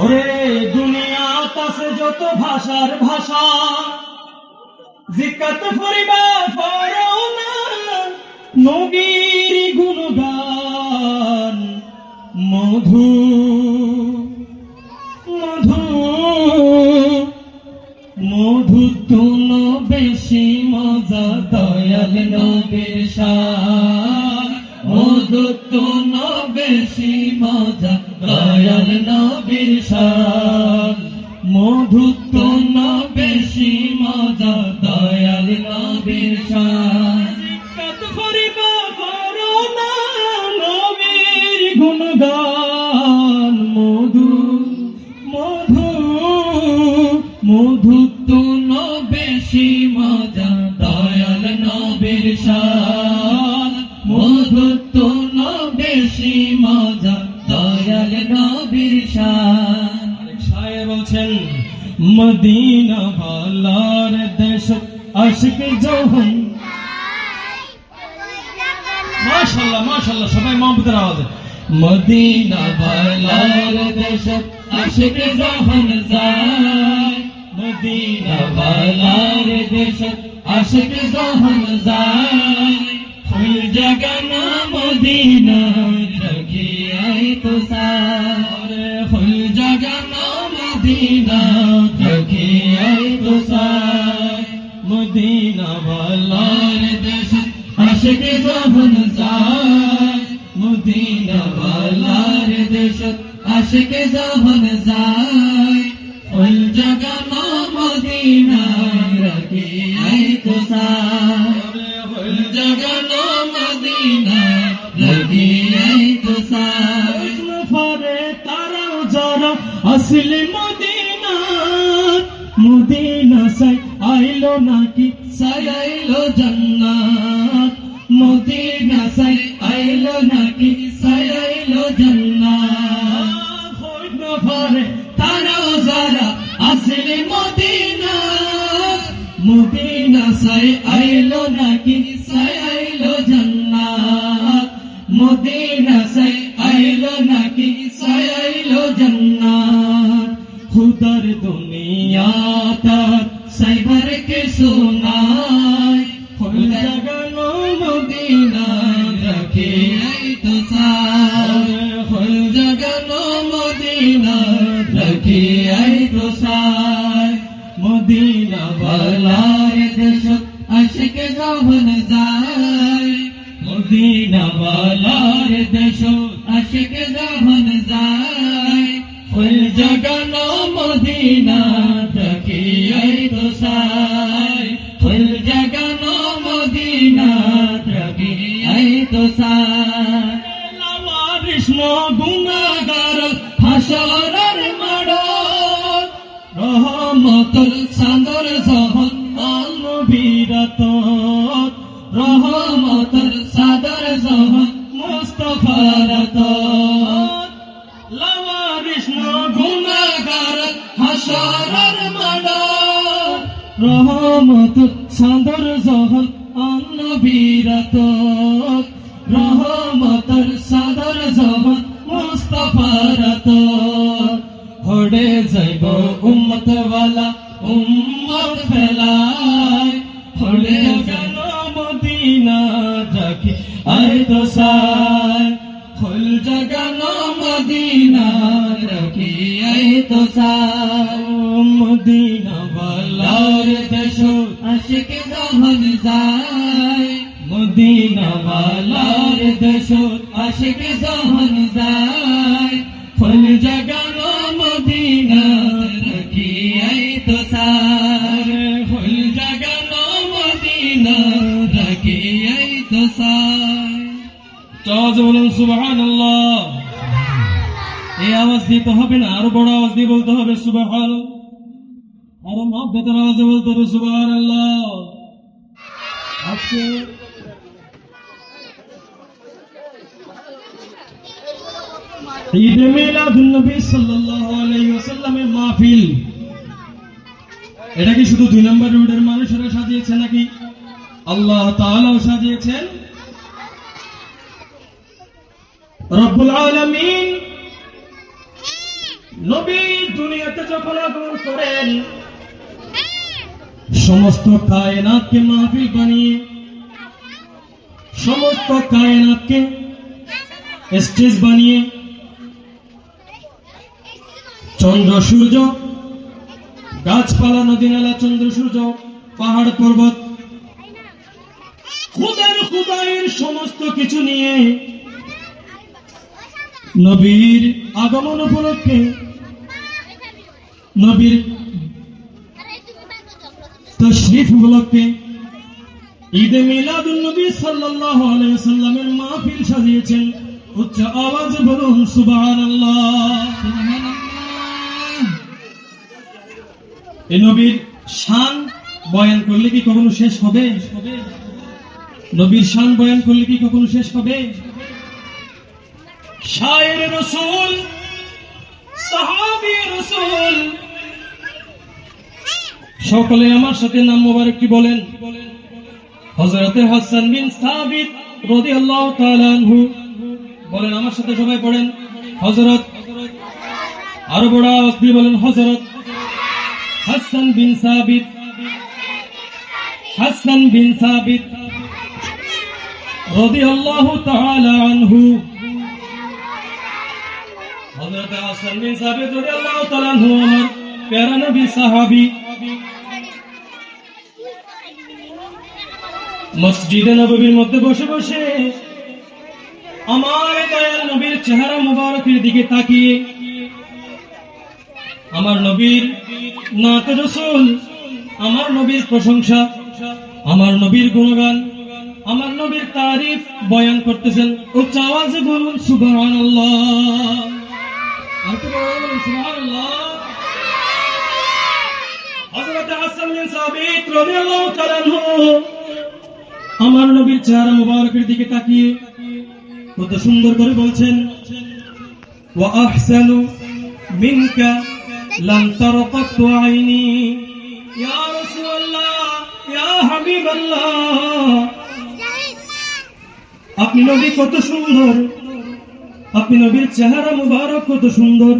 ওরে দুনিয়াত আছে যত ভাষার ভাষা, জিকাত ফরিবা ফরও না নবীর গুণগান। মধু মধু মধু তুন বেশি মজা দয়াল নবীর শান। মধু তুন বেশি মজা দয়াল নবীর শান। মধু তুন বেশি মজা দয়াল নবীর শান। জিকাত ফরিবা ফরও না নবীর গুণগান। মধু মধু মধু তুন বেশি মজা দয়াল নবীর শান। মধু তুন বেশি মজা দয়াল নবীর শান। শায়ে বলছেন মদিনা ভালার দেশ আশিক যৌহন। মাশাআল্লাহ মাশাআল্লাহ, সবাই মহব্বতের আওয়াজে। মদিনা ভালার দেশ আশিক যৌহন যায়। মদিনা ভালার দেশ আশিক যৌহন যায়। ফুল জগানা মদিনা রাখিয়াই তো সারে। ফুল জগানা মদিনা রাখিয়াই তো সারে। মদিনা ভালার দেশ আশিক যৌহন যায়। মদিনা ভালার দেশ আশিক যৌহন যায়। ফুল জগানা মদিনা রাখিয়াই তো সারে। ফুল জগানা মদিনা রাখিয়াই তো সারে। ফরে তারাও যারা আসলে মদিনা, মদিনা সাই আইলো নাকি সাই আইলো জান্নাত। মদিনা সাই আইলো নাকি সাই আইলো জান্নাত। ফরে তারাও যারা আসলে মদিনা, মদিনা সাই আইলো নাকি সাই আইলো জান্নাত। মদিনা সাই আইলো নাকি সাই আইলো জান্নাত। খুদার দুনিয়া তার সাইবার কে শোনায়। ফুল জগানো মদিনা রাখিয়াই তো সারে। ফুল জগানো মদিনা রাখিয়াই তো সারে। মদিনা ভালার দেশ আশিক যৌহন যায়। মদিনা ভালার দেশ আশিক যৌহন যায়। ফুল জগানো মদিনা রাখিয়াই তো সারে। ফুল জগানো মদিনা রাখিয়াই তো সারে। লাওয়ারিস গুনাহগার হাসরের মাঠ, রহমতের চাঁদর যখন নবীরাত। রহমতের চাঁদর যখন মুস্তাফারাত। লাওয়ারিস গুনাহগার হাসরের মাঠ, রহমতের চাঁদর যখন নবীরাত। রহমতের চাঁদর যখন মুস্তাফারাত। হড়ে যাইব উম্মত ওয়ালা উম্মত ফেলায়। হড়ে গেল মদিনা রাখি আই তো সায়। ফুল জগানো মদিনা রাখি আই তো সায়। মদিনা ভালার দেশ আশিক যৌহন যায়। মদিনা ভালার দেশ আশিক যৌহন যায়। ফুল জগানো মদিনা রাখিয়াই তো সারে। ফুল জগানো মদিনা রাখিয়াই তো সারে। আওয়াজে বলুন সুবহানাল্লাহ। এই আওয়াজ দিতে হবে না, আরো বড় আওয়াজ দিয়ে বলতে হবে সুবহানাল্লাহ। আরো মহব্বতের আওয়াজে বলতে হবে সুবহানাল্লাহ। আজকে ঈদ মিলাদুন নবী সাল্লাল্লাহু আলাইহি ওয়াসাল্লামের মাহফিল। এটা কি শুধু 2 নম্বর রোডের মানুষেরা সাজিয়েছে নাকি আল্লাহ তাআলাও সাজিয়েছেন? রব্বুল আলামিন নবী দুনিয়াতে যখন আগমন করেন, সমস্ত কায়নাতকে মাহফিল বানিয়ে, সমস্ত কায়নাতকে স্টেজ বানিয়ে, চন্দ্র সূর্য, গাছপালা, নদী নালা, চন্দ্র সূর্য, পাহাড় পর্বত, খুদায়ের সমস্ত কিছু নিয়ে নবীর আগমন উপলক্ষে, নবীর তশরিফ উপলক্ষে ঈদে মিলাদুন নবী সাল্লাল্লাহু আলাইহি ওয়াসাল্লামের মাহফিল সাজিয়েছেন। উচ্চ আওয়াজে বলুন সুবহানাল্লাহ। এই নবীর শান বয়ান করলে কি কখনো শেষ হবে? নবীর শান বয়ান করলে কি কখনো শেষ হবে? শায়ের রাসূল, সাহাবী রাসূল, সকলে আমার সাথে নাম মোবারকটি বলেন। হযরতে হাসান বিন সাবিত রাদিয়াল্লাহু তাআলা আনহু বলেন, আমার সাথে সবাই পড়েন হযরত, আরো বড় আওয়াজ দিয়ে বলেন হযরত হাসান বিন সাবিত, হাসান বিন সাবিত রাদিয়াল্লাহু তাআলা আনহু। হযরত হাসান বিন সাবিত রাদিয়াল্লাহু তাআলা আনহু আমার প্যারা নবী সাহাবী। মসজিদে নববীর মধ্যে বসে বসে আমার দয়াল নবীর চেহারা মুবারকের দিকে তাকিয়ে আমার নবীর নাত রাসূল, আমার নবীর প্রশংসা, আমার নবীর গুণগান, আমার নবীর তারিফ বয়ান করতেছেন। উচ্চ আওয়াজে বলুন সুবহানাল্লাহ। আর তো বলুন সুবহানাল্লাহ। হযরত হাসান বিন সাবিত রাদিয়াল্লাহু তাআলা আনহু আমার নবীর চেহারা মুবারকের দিকে তাকিয়ে কত সুন্দর করে বলছেন, ওয়া আহসানু মিনকা লাম তারা কাত্তু আইনি, ইয়া রাসূলুল্লাহ, ইয়া হাবিবাল্লাহ। আপনি নবী কত সুন্দর, আপনি নবীর চেহারা মুবারক কত সুন্দর।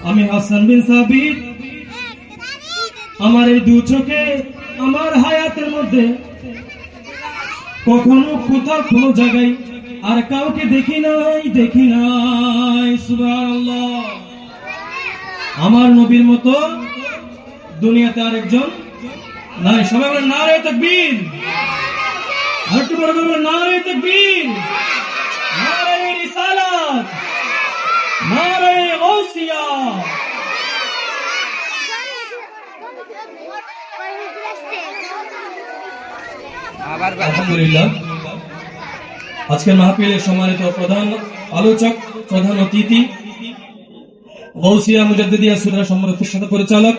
আমি হাসান বিন সাবিত আমার এই দু চোখে আমার হায়াতের মধ্যে কখনো কোথাও কোনো জায়গায় আর কাউকে দেখি নাই। সুবহানাল্লাহ। আমার নবীর মতো দুনিয়াতে আরেকজন নাই। সবাই বলেন নারে তাকবীর। আরেকটু বড় করে বলেন নারে তাকবীর, নারে রিসালাত, নারে গাউসিয়া। আলহামদুলিল্লাহ, আজকের মাহফিলের সম্মানিত প্রধান আলোচক, প্রধান অতিথি, গাউসিয়া মুজাদ্দিদিয়া সুরা সম্মানিত প্রতিষ্ঠাতা পরিচালক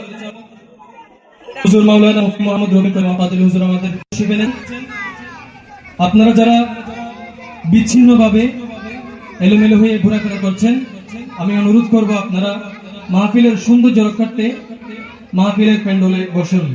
হুজুর মাওলানা মুফতি মুহাম্মদ রবি করিম কাদির হুজুর আমাদের শিখবেন। আপনারা যারা বিচ্ছিন্নভাবে এলোমেলো হয়ে ঘোরাফেরা করছেন, আমি অনুরোধ করব আপনারা মাহফিলের সৌন্দর্য রক্ষার্থে মাহফিলের প্যান্ডেলে বসুন।